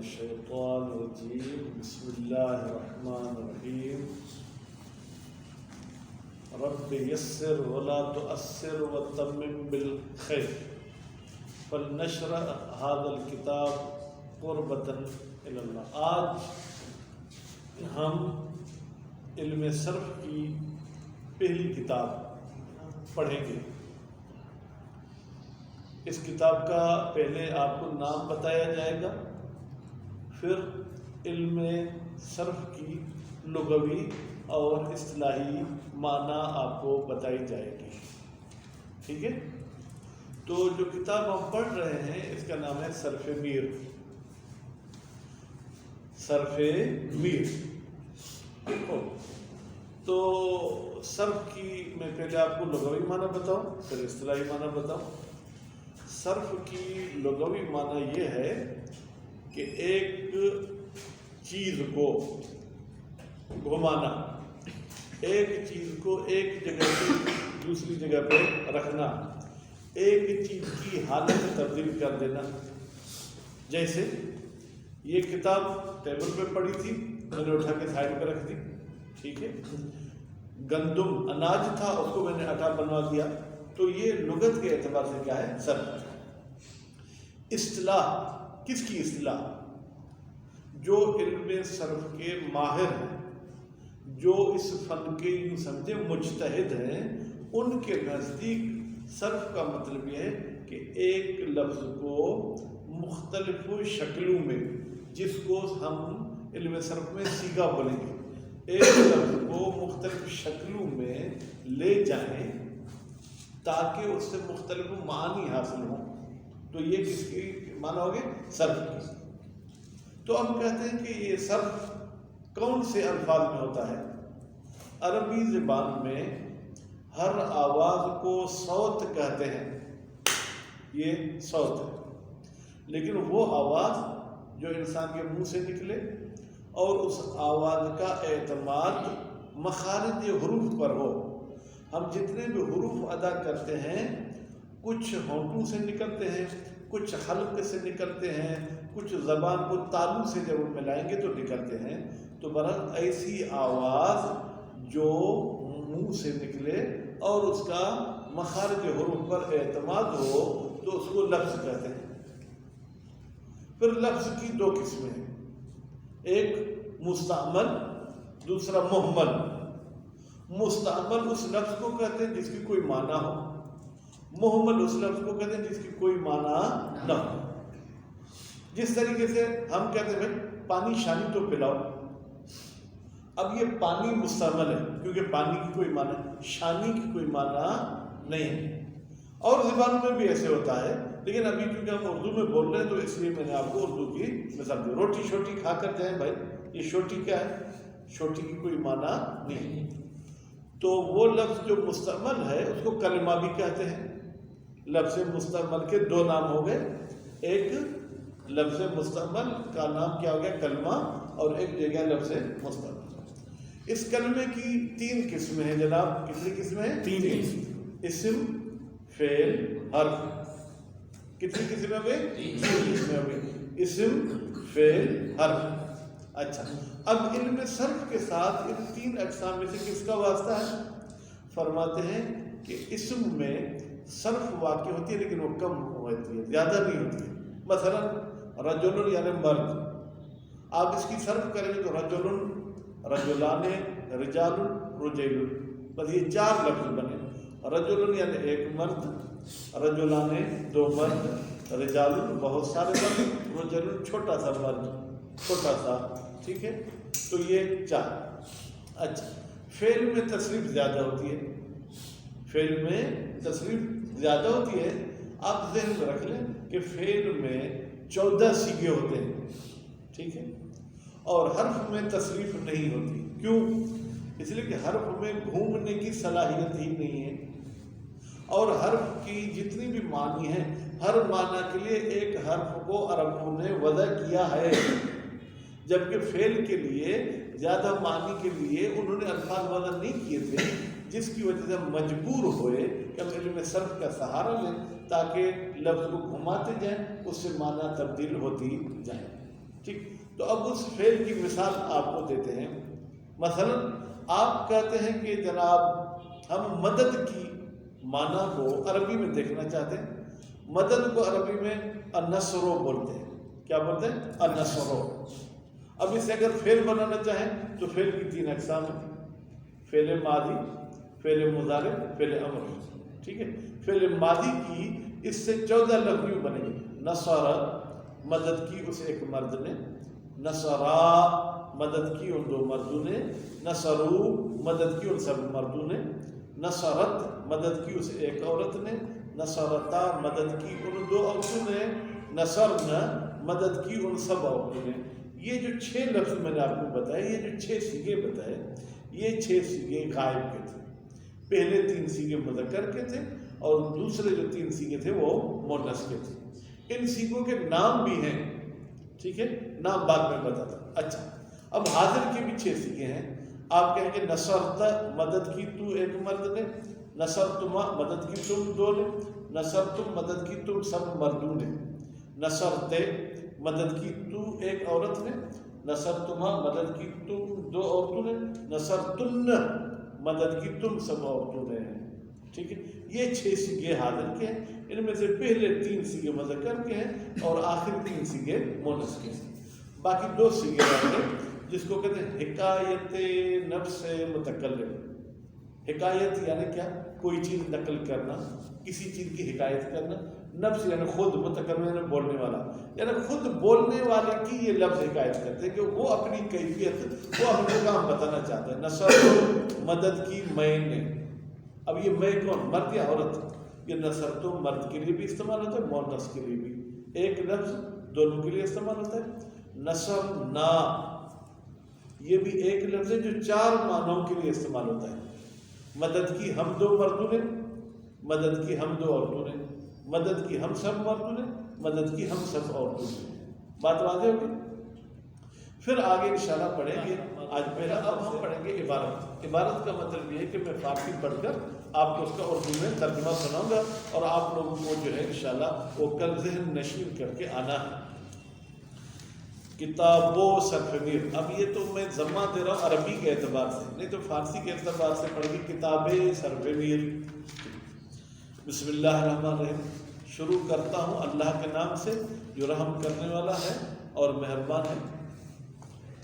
الشيطان الرجيم بسم الله الرحمن الرحيم رب يسر ولا تؤثر وتمم بالخير فلنشرح هذا الكتاب قربة إلى الله۔ آج ہم علم صرف کی پہلی کتاب پڑھیں گے۔ اس کتاب کا پہلے آپ کو نام بتایا جائے گا، پھر علم صرف کی لغوی اور اصطلاحی معنی آپ کو بتائی جائے گی، ٹھیک ہے؟ تو جو کتاب ہم پڑھ رہے ہیں اس کا نام ہے صرف میر۔ صرف میر تو صرف کی میں پہلے آپ کو لغوی معنی بتاؤں پھر اصطلاحی معنی بتاؤں۔ صرف کی لغوی معنی یہ ہے کہ ایک چیز کو گھمانا، ایک چیز کو ایک جگہ سے دوسری جگہ پہ رکھنا، ایک چیز کی حالت تبدیل کر دینا۔ جیسے یہ کتاب ٹیبل پہ پڑی تھی، میں نے اٹھا کے سائڈ پہ رکھ دی، ٹھیک ہے؟ گندم اناج تھا، اس کو میں نے آٹا بنوا دیا، تو یہ لغت کے اعتبار سے کیا ہے؟ صرف۔ اصطلاح، کس کی اصطلاح؟ جو علم صرف کے ماہر ہیں، جو اس فن کے یوں سمجھے مجتہد ہیں، ان کے نزدیک صرف کا مطلب یہ ہے کہ ایک لفظ کو مختلف شکلوں میں، جس کو ہم علم صرف میں صیغہ بولیں گے، ایک لفظ کو مختلف شکلوں میں لے جائیں تاکہ اس سے مختلف معنی حاصل ہوں، تو یہ کس کی معنی ہوگی؟ صرف کی۔ تو ہم کہتے ہیں کہ یہ صرف کون سے الفاظ میں ہوتا ہے؟ عربی زبان میں ہر آواز کو صوت کہتے ہیں، یہ صوت ہے، لیکن وہ آواز جو انسان کے منہ سے نکلے اور اس آواز کا اعتماد مخارج حروف پر ہو۔ ہم جتنے بھی حروف ادا کرتے ہیں، کچھ ہونٹوں سے نکلتے ہیں، کچھ حلق سے نکلتے ہیں، کچھ زبان کو تالو سے جب ملائیں گے تو نکلتے ہیں، تو برحال ایسی آواز جو منہ سے نکلے اور اس کا مخارج حروف پر اعتماد ہو تو اس کو لفظ کہتے ہیں۔ پھر لفظ کی دو قسمیں ہیں، ایک مستعمل، دوسرا مہمل۔ مستعمل اس لفظ کو کہتے ہیں جس کی کوئی معنی ہو، مہمل اس لفظ کو کہتے ہیں جس کی کوئی معنی نہ ہو۔ جس طریقے سے ہم کہتے ہیں پانی شانی تو پلاؤ، اب یہ پانی مستعمل ہے کیونکہ پانی کی کوئی معنی، شانی کی کوئی معنی نہیں ہے۔ اور زبانوں میں بھی ایسے ہوتا ہے، لیکن ابھی کیونکہ ہم اردو میں بول رہے ہیں تو اس لیے میں نے آپ کو اردو کی مثال دی۔ روٹی شوٹی کھا کر جائیں بھائی، یہ شوٹی کیا ہے؟ شوٹی کی کوئی معنی نہیں۔ تو وہ لفظ جو مستعمل ہے اس کو کلمہ بھی کہتے ہیں۔ لفظ مستعمل کے دو نام ہو گئے، ایک لفظ مستعمل کا نام کیا ہو گیا؟ کلمہ، اور ایک جگہ لفظ مستعمل۔ اس کلمے کی تین قسمیں ہیں جناب، کتنی قسمیں ہیں؟ تین۔ اسم، فعل، حرف۔ کتنی قسمیں ہو گئی؟ تین قسمیں ہو گئی، اسم، فعل، حرف۔ اچھا، اب علم صرف کے ساتھ ان تین اقسام میں سے کس کا واسطہ ہے؟ فرماتے ہیں کہ اسم میں صرف واقع ہوتی ہے لیکن وہ کم ہوتی ہے، زیادہ نہیں ہوتی ہے۔ مثلا رجل یعنی مرد، آپ اس کی صرف کریں گے تو رجل، رجلان، رجال، رجیل، بس یہ چار لفظ بنے۔ رجل یعنی ایک مرد، رجلان دو مرد، رجال بہت سارے مرد، رجل چھوٹا سا مرد، چھوٹا سا، ٹھیک ہے؟ تو یہ چار۔ اچھا، فعل میں تصریف زیادہ ہوتی ہے، فعل میں تصریف زیادہ ہوتی ہے۔ آپ ذہن میں رکھ لیں کہ فعل میں 14 صیغے ہوتے ہیں، ٹھیک ہے؟ اور حرف میں تصریف نہیں ہوتی۔ کیوں؟ اس لیے کہ حرف میں گھومنے کی صلاحیت ہی نہیں ہے، اور حرف کی جتنی بھی معنی ہیں، ہر معنی کے لیے ایک حرف کو عربوں نے وضع کیا ہے، جبکہ فعل کے لیے زیادہ معنی کے لیے انہوں نے الفاظ وضع نہیں کیے تھے، جس کی وجہ سے ہم مجبور ہوئے کہ ہم علم صرف کا سہارا لیں تاکہ لفظ کو گھماتے جائیں، اس سے معنی تبدیل ہوتی جائیں، ٹھیک؟ تو اب اس فعل کی مثال آپ کو دیتے ہیں. مثلا آپ کہتے ہیں کہ جناب ہم مدد کی معنی کو عربی میں دیکھنا چاہتے ہیں. مدد کو عربی میں النصرو بولتے ہیں. کیا بولتے ہیں؟ النصرو. اب اسے اگر فعل بنانا چاہیں تو فعل کی 3 اقسام ہیں: فعل ماضی، فعل مضارع، فعل امر. ٹھیک ہے. فعل ماضی کی اس سے 14 لفظ یوں بنے گے: نصر مدد کی اس ایک مرد نے، نصرا مدد کی ان 2 مردوں نے، نصرو مدد کی ان سب مردوں نے، نصرت مدد کی اس ایک عورت نے، نصرتا مدد کی ان 2 عورتوں نے، نصرنا مدد کی ان سب عورتوں نے. یہ جو 6 لفظ میں نے آپ کو بتائے، یہ جو 6 صیغے بتائے، یہ 6 صیغے غائب کے تھے. پہلے 3 صیغے مذکر کے تھے اور دوسرے جو 3 صیغے تھے وہ مؤنث کے تھے. ان صیغوں کے نام بھی ہیں. ٹھیک ہے، نام بعد میں بتاتا. اچھا، اب حاضر کے بھی 6 صیغے ہیں. آپ کہیں گے نصرت مدد کی تو ایک مرد نے، نصرتما مدد کی تم 2 نے، نصرتم مدد کی تم سب مردوں نے، نصرتے مدد کی تو ایک عورت نے، نصرتما مدد کی تم 2 عورتوں نے، نصرتن مدد کی تم سب عورتوں نے. ٹھیک ہے. یہ 6 صیغے حاضر کے ہیں. ان میں سے پہلے 3 صیغے مذکر کے ہیں اور آخر 3 صیغے مؤنث کے ہیں. باقی 2 صیغے رہیں گے جس کو کہتے ہیں حکایت نفس متکلم. حکایت یعنی کیا؟ کوئی چیز نقل کرنا، کسی چیز کی حکایت کرنا. نفس یعنی خود، متکلم یعنی بولنے والا، یعنی خود بولنے والے کی یہ لفظ حکایت کرتے ہیں کہ وہ اپنی کیفیت، وہ اپنے کام بتانا چاہتے ہیں. نصر مدد کی میں نے. اب یہ میں کون، مرد یا عورت؟ یہ نصر تو مرد کے لیے بھی استعمال ہوتا ہے، مؤنث کے لیے بھی. ایک لفظ دونوں کے لیے استعمال ہوتا ہے. نصر نا یہ بھی ایک لفظ ہے جو 4 معنوں کے لیے استعمال ہوتا ہے. مدد کی ہم 2 مردوں نے، مدد کی ہم 2 عورتوں نے، مدد کی ہم سب مردوں نے، مدد کی ہم سب عورتوں نے. بات واضح ہوگی. پھر آگے انشاءاللہ پڑھیں گے. آج پہلا اب ہم پڑھیں گے عبارت. عبارت کا مطلب یہ ہے کہ میں فارسی پڑھ کر آپ کو اس کا اردو میں ترجمہ سناؤں گا اور آپ لوگوں کو جو ہے انشاءاللہ وہ کل ذہن نشین کر کے آنا ہے. کتاب و سرفمیر. اب یہ تو میں ضمہ دے رہا ہوں عربی کے اعتبار سے، نہیں تو فارسی کے اعتبار سے پڑھ گی. کتاب سرفمیر. بسم اللہ الرحمن الرحیم. شروع کرتا ہوں اللہ کے نام سے جو رحم کرنے والا ہے اور مہربان ہے.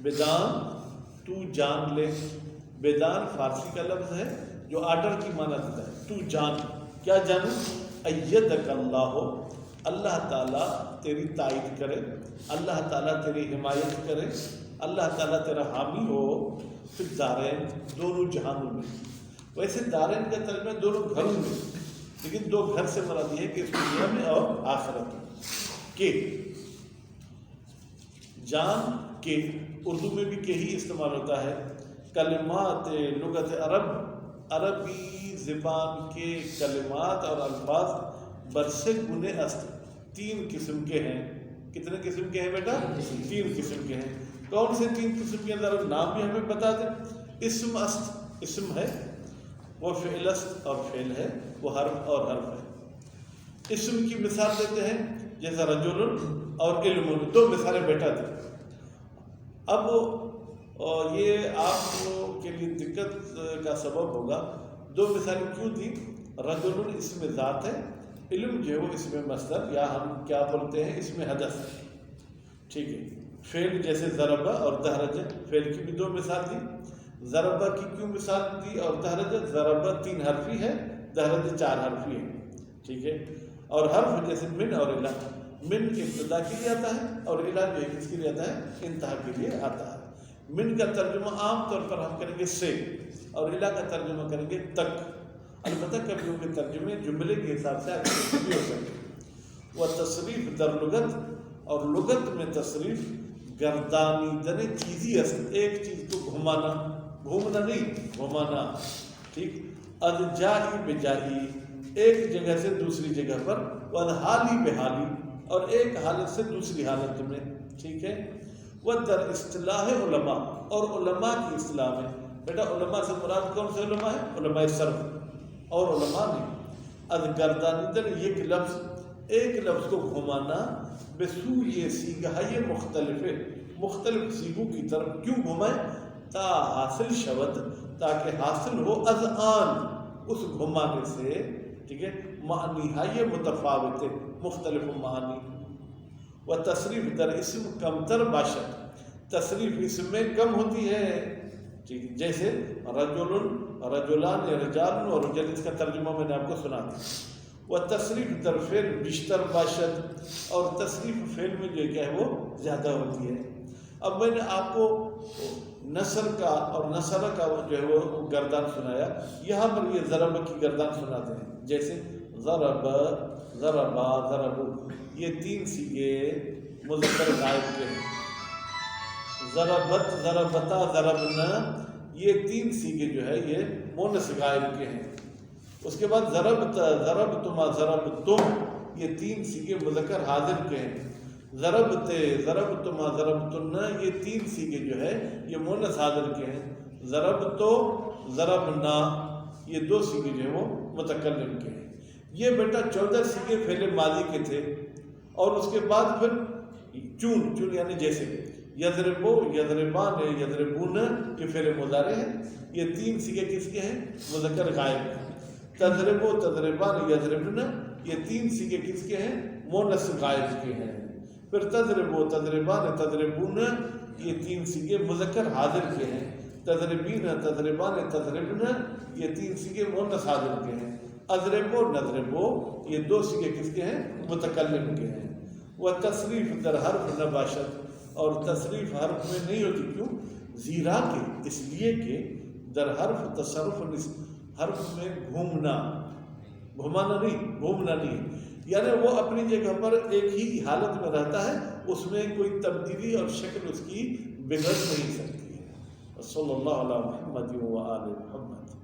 بدان تو جان لے. بدان فارسی کا لفظ ہے جو آرڈر کی معنی دیتا ہے. تو جان، کیا جانوں؟ ایدک اللہ ہو، اللہ تعالیٰ تیری تائید کرے، اللہ تعالیٰ تیری حمایت کرے، اللہ تعالیٰ تیرا حامی ہو. پھر دارین دونوں جہانوں میں. ویسے دارین کا ترجمہ دونوں گھروں میں، لیکن 2 گھر سے مراد یہ ہے کہ اس دنیا میں اور آخرت میں. کہ جان کے اردو میں بھی کہ ہی استعمال ہوتا ہے. کلمات لغت عرب، عربی زبان کے کلمات اور الفاظ برسے گنے است 3 قسم کے ہیں. کتنے قسم کے ہیں بیٹا؟ 3 قسم کے ہیں. کون سے 3 قسم کے؟ ذرا نام بھی ہمیں بتا دیں. اسم است، اسم ہے، وہ فعل است اور فعل ہے، وہ حرف اور حرف ہے. اسم کی مثال دیتے ہیں جیسا رجل اور علم. 2 مثالیں بیٹا دیں. اب یہ آپ کے لیے دقت کا سبب ہوگا. 2 مثالیں کیوں دی؟ رجل اس میں ذات ہے، علم جو ہے وہ اس میں مصدر یا ہم کیا بولتے ہیں اس میں حدث ہے. ٹھیک ہے. فعل جیسے ضربہ اور دہرج، فعل کی بھی 2 مثال دی. ضربہ کی کیوں مثال دی اور دہرج؟ ضربہ 3 حرفی ہے، دہرج 4 حرفی ہے. ٹھیک ہے. اور حرف جیسے من اور الہ. من ابتدا کے لیے آتا ہے اور الہ جو ہے کس کے لیے آتا ہے؟ انتہا کے لیے آتا ہے. من کا ترجمہ عام طور پر ہم کریں گے سے اور الہ کا ترجمہ کریں گے تک. البتہ کبھی کے ترجمے جملے کے حساب سے آگے بھی ہو سکتے. وہ تصریف در لغت، اور لغت میں تصریف گردانیدن چیزی است، ایک چیز کو گھمانا، گھومنا نہیں گھمانا. ٹھیک. ادجائی بجائی، ایک جگہ سے دوسری جگہ پر. والحالی بحالی، اور ایک حالت سے دوسری حالت میں. ٹھیک ہے. وہ در اصطلاح علماء، اور علماء کی اصطلاح میں. بیٹا علماء سے مراد کون سے علماء ہیں؟ علماء صرف اور علماء نہیں. از گردانیدن ایک لفظ کو گھمانا، بسوء سیگہ مختلف سیگوں کی طرف کیوں گھمائیں؟ تا حاصل شود، تاکہ حاصل ہو از آن اس گھمانے سے، ٹھیک ہے، معنی ہے متفاوت مختلف معنی. و تصریف در اسم کمتر باشد، تصریف اسم میں کم ہوتی ہے، ٹھیک ہے، جیسے رجل، رجلان، رجال اور رجل، اس کا ترجمہ میں نے آپ کو سنا دیا. و تصریف در فعل بیشتر باشد، اور تصریف فعل میں جو کیا ہے وہ زیادہ ہوتی ہے. اب میں نے آپ کو نثر کا اور نثر کا جو ہے وہ گردان سنایا، یہاں پر یہ ضرب کی گردان سناتے ہیں، جیسے ضرب، ضربا، ضربو، یہ تین سیغے مذکر غائب کے ہیں. ضربت، ضربتا، ضربنا، یہ تین سیغے جو ہے یہ مونس غائب کے ہیں. اس کے بعد ضربت، ضربتما، ضربتم، یہ تین سیغے مذکر حاضر کے ہیں. ضربتے، ضربتما، ضربتن، یہ تین سیغے جو ہے یہ مونس حاضر کے ہیں. ضربتو، ضربنا، یہ دو سیغے جو ہیں وہ متکلم کے ہیں. یہ بیٹا 14 سیغے فعل ماضی کے تھے. اور اس کے بعد پھر چون یعنی جیسے یضربو، یضربان، یضربون، یہ فعل مضارع ہے. یہ تین سیغے کس کے ہیں؟ مذکر غائب ہیں. تضربو، تضربان، یضربن، یہ تین سیغے کس کے ہیں؟ مونس غائب کے ہیں. پھر تضربو، تضربان، تضربون، یہ تین سیغے مذکر حاضر کے ہیں. تضربین، تضربان، تضربن، یہ تین سیغے مونس حاضر کے ہیں. اضربو، نضربو، یہ دو سیغے کس کے ہیں؟ متکلم کے ہیں. وہ تصریف در حرف نباشت، اور تصریف حرف میں نہیں ہوتی. کیوں؟ زیرا کے، اس لیے کہ در حرف تصرف، حرف میں گھومنا، گھمانا نہیں، گھومنا نہیں، یعنی وہ اپنی جگہ پر ایک ہی حالت میں رہتا ہے، اس میں کوئی تبدیلی اور شکل اس کی بگڑ نہیں سکتی ہے. صلی اللہ علیہ محمد و آل محمد.